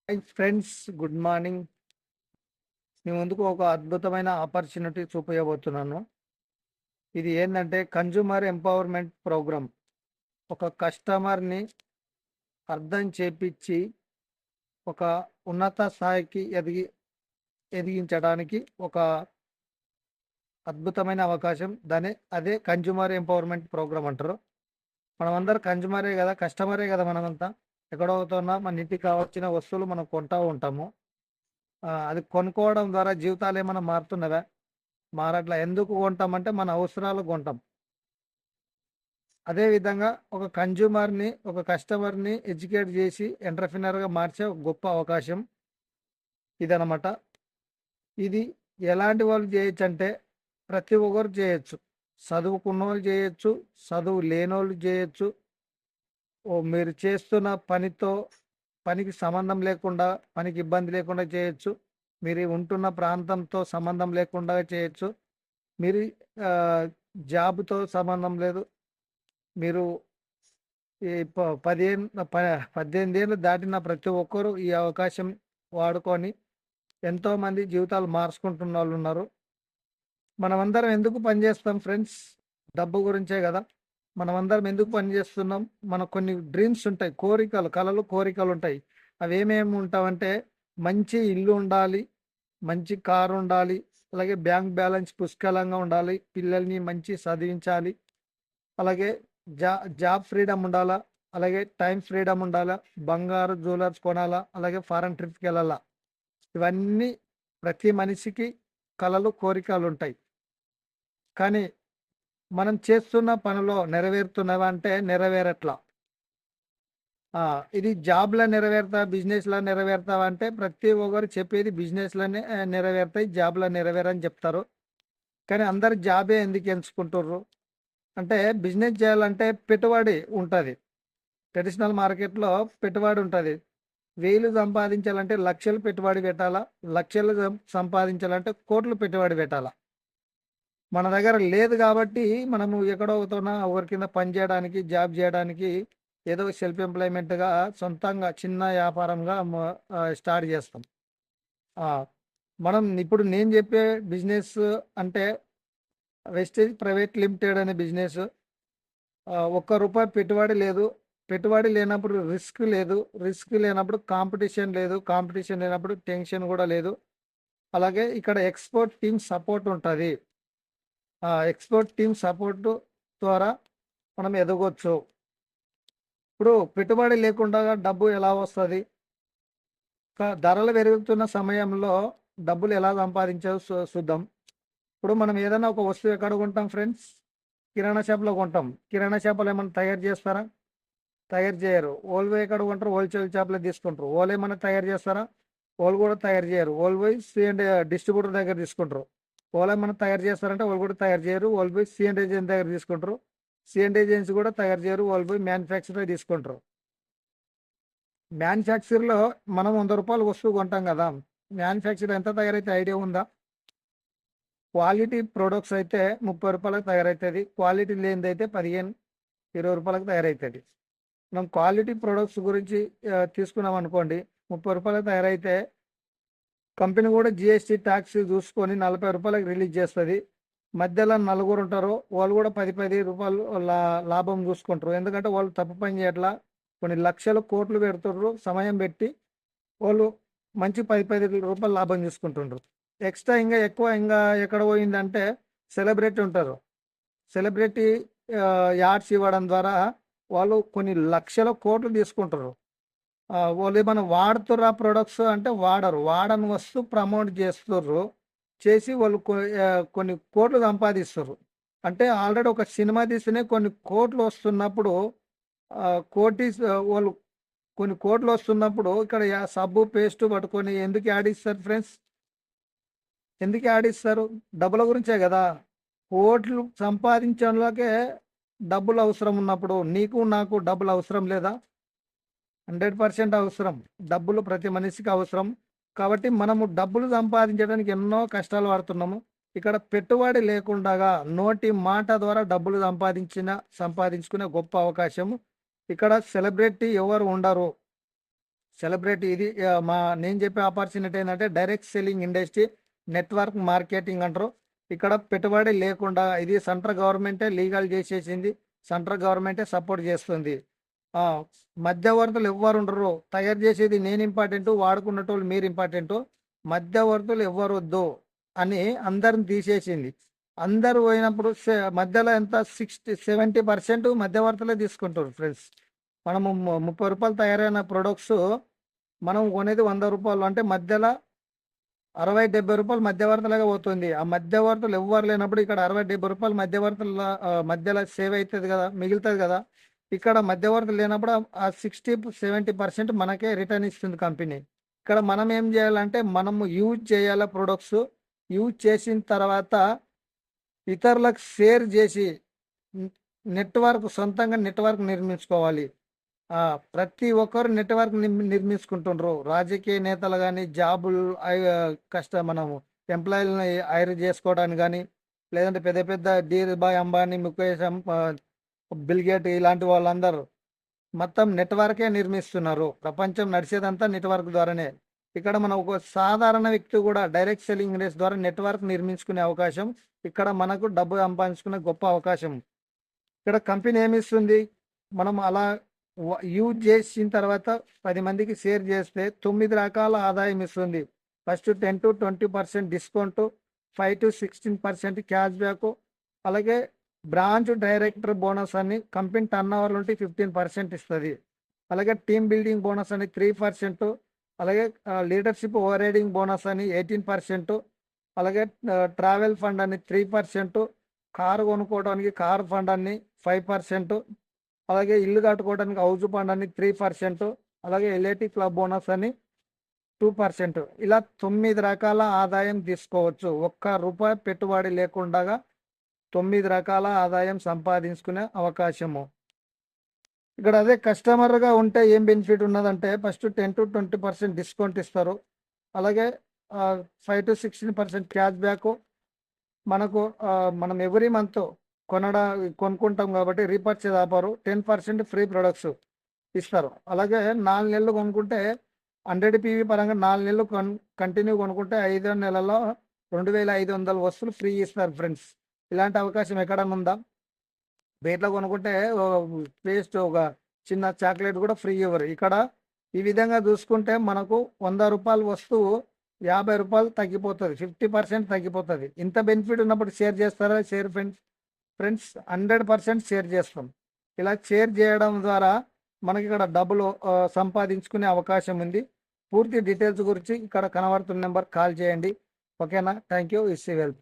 Hi friends, good morning. మీ ముందుకు ఒక అద్భుతమైన ఆపర్చునిటీ చూపించబోతున్నాను. ఇది ఏంటంటే కన్జ్యూమర్ ఎంపవర్మెంట్ ప్రోగ్రామ్. ఒక కస్టమర్ని అర్థం చేపించి ఒక ఉన్నత స్థాయికి ఎదిగించడానికి ఒక అద్భుతమైన అవకాశం. అదే కన్జ్యూమర్ ఎంపవర్మెంట్ ప్రోగ్రామ్ అంటారు. మనమందరం కన్జ్యూమరే కదా, కస్టమరే కదా. మనమంతా ఎక్కడో అవుతున్నా మన ఇంటికి కావాల్సిన వస్తువులు మనం కొంటూ ఉంటాము. అది కొనుక్కోవడం ద్వారా జీవితాలు ఏమైనా మారుతున్నవా? మారట్లా. ఎందుకు కొంటామంటే మన అవసరాలకు కొంటాం. అదే విధంగా ఒక కస్టమర్ని ఎడ్యుకేట్ చేసి ఎంటర్‌ప్రెన్యూర్‌గా మార్చే ఒక గొప్ప అవకాశం ఇదనమాట. ఇది ఎలాంటి వాళ్ళు చేయొచ్చంటే ప్రతి ఒక్కరు చేయొచ్చు. చదువుకున్నోళ్ళు చేయొచ్చు, చదువు లేనోళ్ళు చేయొచ్చు. మీరు చేస్తున్న పనికి సంబంధం లేకుండా, పనికి ఇబ్బంది లేకుండా చేయొచ్చు. మీరు ఉంటున్న ప్రాంతంతో సంబంధం లేకుండా చేయొచ్చు. మీరు జాబ్‌తో సంబంధం లేదు. మీరు ఈ 18 ఏళ్ళు దాటిన ప్రతి ఒక్కరు ఈ అవకాశం వాడుకొని ఎంతోమంది జీవితాలు మార్చుకుంటున్నోళ్ళున్నారు. మనమందరం ఎందుకు పనిచేస్తాం ఫ్రెండ్స్? డబ్బు గురించే గదా! మనమందరం ఎందుకు పనిచేస్తున్నాం? మనకు కొన్ని డ్రీమ్స్ ఉంటాయి. కలలు, కోరికలుంటాయి. అవేమేమి ఉంటావంటే మంచి ఇల్లు ఉండాలి, మంచి కారు ఉండాలి, అలాగే బ్యాంక్ బ్యాలెన్స్ పుష్కలంగా ఉండాలి, పిల్లల్ని మంచి చదివించాలి, అలాగే జా జాబ్ ఫ్రీడమ్ ఉండాలా, అలాగే టైం ఫ్రీడమ్ ఉండాలా, బంగారు జ్యువెలర్స్ కొనాలా, అలాగే ఫారెన్ ట్రిప్‌కెళ్ళాలా. ఇవన్నీ ప్రతి మనిషికి కలలు, కోరికలుంటాయి. కానీ మనం చేస్తున్న పనిలో నెరవేరుతున్నవా అంటే నెరవేరట్లా. ఇది జాబ్‌లో నెరవేరుతా, బిజినెస్‌లో నెరవేరుతావా అంటే ప్రతి ఒక్కరు చెప్పేది బిజినెస్‌లోనే నెరవేరుతాయి, జాబ్‌లో నెరవేరని చెప్తారు. కానీ అందరూ జాబే ఎందుకు ఎంచుకుంటుర్రు? అంటే బిజినెస్ చేయాలంటే పెట్టుబడి ఉంటది. ట్రెడిషనల్ మార్కెట్‌లో పెట్టుబడి ఉంటది. వేలు సంపాదించాలంటే లక్షలు పెట్టుబడి పెట్టాలా. లక్షలు సంపాదించాలంటే కోట్లు పెట్టుబడి పెట్టాలా. మన దగ్గర లేదు కాబట్టి మనము ఎక్కడో ఒకతోన ఒకరి కింద పని చేయడానికి, జాబ్ చేయడానికి ఏదో సెల్ఫ్ ఎంప్లాయ్‌మెంట్‌గా సొంతంగా చిన్న వ్యాపారంగా స్టార్ట్ చేస్తాం. ఆ! ఇప్పుడు నేను చెప్పే బిజినెస్ అంటే వెస్టేజ్ ప్రైవేట్ లిమిటెడ్ అనే బిజినెస్. ఒక్క రూపాయి పెట్టుబడి లేదు. పెట్టుబడి లేనప్పుడు రిస్క్ లేదు. రిస్క్ లేనప్పుడు కాంపిటీషన్ లేదు. కాంపిటీషన్ లేనప్పుడు టెన్షన్ గూడా లేదు. అలాగే ఇక్కడ ఎక్స్‌పోర్ట్ టీమ్ సపోర్ట్ ఉంటది. ఎక్స్‌పోర్ట్ టీమ్ సపోర్ట్ ద్వారా మనం ఎదగొచ్చు. ఇప్పుడు పెట్టుబడి లేకుండా డబ్బు ఎలా వస్తది? ధరలు పెరుగుతున్న సమయంలో డబ్బులు ఎలా సంపాదించాలో చూద్దాం. ఇప్పుడు మనం ఏదైనా ఒక వస్తువు ఎక్కడ కొంటాం ఫ్రెండ్స్? కిరాణా షాప్‌లో కొంటాం. కిరాణా షాపులో ఏమన్నా తయారు చేస్తారా? తయారు చేయరు. ఓళ్ళు పోయి ఎక్కడ కొంటారు? హోల్‌సేల్ షాప్‌లో తీసుకుంటారు. ఓళ్ళేమన్నా తయారు చేస్తారా? ఓళ్ళు కూడా తయారు చేయరు. ఓళ్ళు పోయి సి అండ్ డిస్ట్రిబ్యూటర్ దగ్గర తీసుకుంటారు. ఓళ్ళేమన్నా తయారు చేస్తారంటే ఓళ్ళు కూడా తయారు చేయరు. ఓళ్ళు పోయి సి అండ్ ఏజెన్సీ దగ్గర తీసుకుంటారు. సి అండ్ ఏజెన్సీ కూడా తయారు చేయరు. వాళ్ళు పోయి మ్యానుఫ్యాక్చరర్ తీసుకుంటారు. మ్యానుఫ్యాక్చర్‌లో మనం రూ. 100 వస్తువు కొంటాం కదా! మ్యానుఫ్యాక్చర్ ఎంత తయారైతే ఐడియా ఉందా? క్వాలిటీ ప్రొడక్ట్స్ అయితే రూ. 30కి తయారైతది. క్వాలిటీ లేనిదైతే 15, రూ. 20కి తయారైతది. మనం క్వాలిటీ ప్రొడక్ట్స్ గురించి తీసుకున్నామనుకోండి, రూ. 30 తయారైతే కంపెనీ కూడా జీఎస్టీ టాక్స్ చూసుకొని రూ. 40కి రిలీజ్ చేస్తది. మధ్యలో నలుగురుంటారు. వాళ్ళు కూడా రూ. 10 లాభం చూసుకుంటారు. ఎందుకంటే వాళ్ళు తప్పు పని చేయట్లా. కొన్ని లక్షలు, కోట్లు పెడుతుర్రు. సమయం పెట్టి వాళ్ళు మంచి రూ. 10 లాభం చూసుకుంటుండ్రు. ఎక్స్ట్రా ఇంగా ఎక్కడ పోయిందంటే సెలబ్రిటీ ఉంటారు. సెలబ్రిటీ యాడ్స్ ఇవ్వడం ద్వారా వాళ్ళు కొన్ని లక్షల కోట్లు తీసుకుంటారు. వాళ్ళేమన్నా వాడుతుర్రా ప్రొడక్ట్స్ అంటే వాడరు. వాడని వస్తువు ప్రమోట్ చేస్తుర్రు. చేసి వాళ్ళు కొన్ని కోట్లు సంపాదిస్తుర్రు. అంటే ఆల్రెడీ ఒక సినిమా తీస్తేనే కొన్ని కోట్లు వస్తున్నప్పుడు వాళ్ళు కొన్ని కోట్లు వస్తున్నప్పుడు ఇక్కడ సబ్బు, పేస్టు పట్టుకొని ఎందుకు యాడ్ ఇస్తారు ఫ్రెండ్స్? ఎందుకు యాడ్ ఇస్తారు? డబ్బుల గురించే గదా! కోట్లు సంపాదించోళ్ళకే డబ్బులు అవసరం ఉన్నప్పుడు నీకు, నాకు డబ్బులు అవసరం లేదా? 100% అవసరం. డబ్బులు ప్రతి మనిషికి అవసరం. కాబట్టి మనము డబ్బులు సంపాదించడానికి ఎన్నో కష్టాలు పడుతున్నాము. ఇక్కడ పెట్టుబడి లేకుండగా నోటి మాట ద్వారా డబ్బులు సంపాదించుకునే గొప్ప అవకాశం. ఇక్కడ సెలబ్రిటీ ఎవరు ఉండరు. సెలబ్రిటీ ఇది నేను చెప్పే ఆపర్చునిటీ ఏంటంటే direct selling industry, network marketing అంటారు. ఇక్కడ పెట్టుబడి లేకుండా ఇది సెంట్రల్ గవర్నమెంటే లీగల్ చేసేసింది. సెంట్రల్ గవర్నమెంటే సపోర్ట్ చేస్తుంది. ఆ, మధ్యవర్తులు ఎవ్వరు ఉండరు. తయారు చేసేది నేను ఇంపార్టెంట్, వాడుకున్నటోళ్ళు మీరు ఇంపార్టెంట్. మధ్యవర్తులు ఎవ్వరు వద్దు అని అందరిని తీసేసింది. అందరు పోయినప్పుడు మధ్యలో ఎంత 60-70% మధ్యవర్తులే తీసుకుంటారు ఫ్రెండ్స్. మనము 30 రూపాయలు తయారైన ప్రొడక్ట్స్ మనం కొనేది 100 రూపాయలు, అంటే మధ్యలో 60-70 రూపాయలు మధ్యవర్తులుగా పోతుంది. ఆ మధ్యవర్తులు ఎవ్వరు లేనప్పుడు ఇక్కడ 60-70 రూపాయలు మధ్యవర్తుల మధ్యలో సేవ్ అవుతుంది కదా, మిగులుతుంది కదా. ఇక్కడ మధ్యవర్తులు లేనప్పుడు ఆ 60-70% మనకే రిటర్న్ ఇస్తుంది కంపెనీ. ఇక్కడ మనం ఏం చేయాలంటే మనము యూజ్ చేయాల ప్రొడక్ట్స్. యూజ్ చేసిన తర్వాత ఇతరులకు షేర్ చేసి నెట్వర్క్, సొంతంగా నెట్వర్క్ నిర్మించుకోవాలి. ప్రతి ఒక్కరు నెట్వర్క్ నిర్మించుకుంటుండ్రు. రాజకీయ నేతలు కానీ జాబులు మనము ఎంప్లాయీలను హైర్ చేసుకోవడానికి కానీ, లేదంటే పెద్ద పెద్ద ధీరుభాయ్ అంబానీ, ముఖేష్ బిల్ గేట్ ఇలాంటి వాళ్ళందరూ మొత్తం నెట్వర్కే నిర్మిస్తున్నారు. ప్రపంచం నడిచేదంతా నెట్వర్క్ ద్వారానే. ఇక్కడ మనం ఒక సాధారణ వ్యక్తి కూడా డైరెక్ట్ సెల్లింగ్ రేస్ ద్వారా నెట్వర్క్ నిర్మించుకునే అవకాశం, ఇక్కడ మనకు డబ్బు సంపాదించుకునే గొప్ప అవకాశం. ఇక్కడ కంపెనీ ఏమిస్తుంది, మనం అలా యూజ్ చేసిన తర్వాత 10 మందికి షేర్ చేస్తే 9 రకాల ఆదాయం ఇస్తుంది. ఫస్ట్ 10-20% డిస్కౌంట్, 5-16% క్యాష్ బ్యాక్, అలాగే బ్రాంచ్ డైరెక్టర్ బోనస్ అని కంపెనీ టర్న్ ఓవర్ ఉంటే 15% ఇస్తుంది. అలాగే టీమ్ బిల్డింగ్ బోనస్ అని 3%, అలాగే లీడర్షిప్ ఓవర్ రైడింగ్ బోనస్ అని 18%, అలాగే ట్రావెల్ ఫండ్ అని 3%, కారు కొనుక్కోవడానికి కారు ఫండ్ అని 5%, అలాగే ఇల్లు కట్టుకోవడానికి హౌస్ ఫండ్ అని 3%, అలాగే ఎల్ఐటి క్లబ్ బోనస్ అని 2%. ఇలా 9 రకాల ఆదాయం తీసుకోవచ్చు. ₹1 పెట్టుబడి లేకుండా 9 రకాల ఆదాయం సంపాదించుకునే అవకాశము. ఇక్కడ అదే కస్టమర్గా ఉంటే ఏం బెనిఫిట్ ఉన్నదంటే ఫస్ట్ 10-20% డిస్కౌంట్ ఇస్తారు. అలాగే 5-16% క్యాష్ బ్యాక్. మనకు మనం ఎవ్రీ మంత్ కొనుక్కుంటాం కాబట్టి రీపర్చేజ్ ఆఫరు 10% ఫ్రీ ప్రొడక్ట్స్ ఇస్తారు. అలాగే 4 నెలలు కొనుక్కుంటే 100 PV పరంగా 4 నెలలు కంటిన్యూ కొనుక్కుంటే 5 నెలల్లో 2500 వస్తువులు ఫ్రీ ఇస్తారు ఫ్రెండ్స్. ఇలాంటి అవకాశం ఎక్కడన్నా ఉందా? బయటలో కొనుక్కుంటే పేస్ట్, ఒక చిన్న చాక్లెట్ కూడా ఫ్రీ ఇవ్వరు. ఇక్కడ ఈ విధంగా చూసుకుంటే మనకు ₹100 వస్తువు ₹50 తగ్గిపోతుంది, 50% తగ్గిపోతుంది. ఇంత బెనిఫిట్ ఉన్నప్పుడు షేర్ చేస్తారా? షేర్ ఫ్రెండ్స్ 100% షేర్ చేస్తాం. ఇలా షేర్ చేయడం ద్వారా మనకి ఇక్కడ డబ్బులు సంపాదించుకునే అవకాశం ఉంది. పూర్తి డీటెయిల్స్ గురించి ఇక్కడ కనబడుతున్న నెంబర్ కాల్ చేయండి. ఓకేనా? Thank you. Wish you well.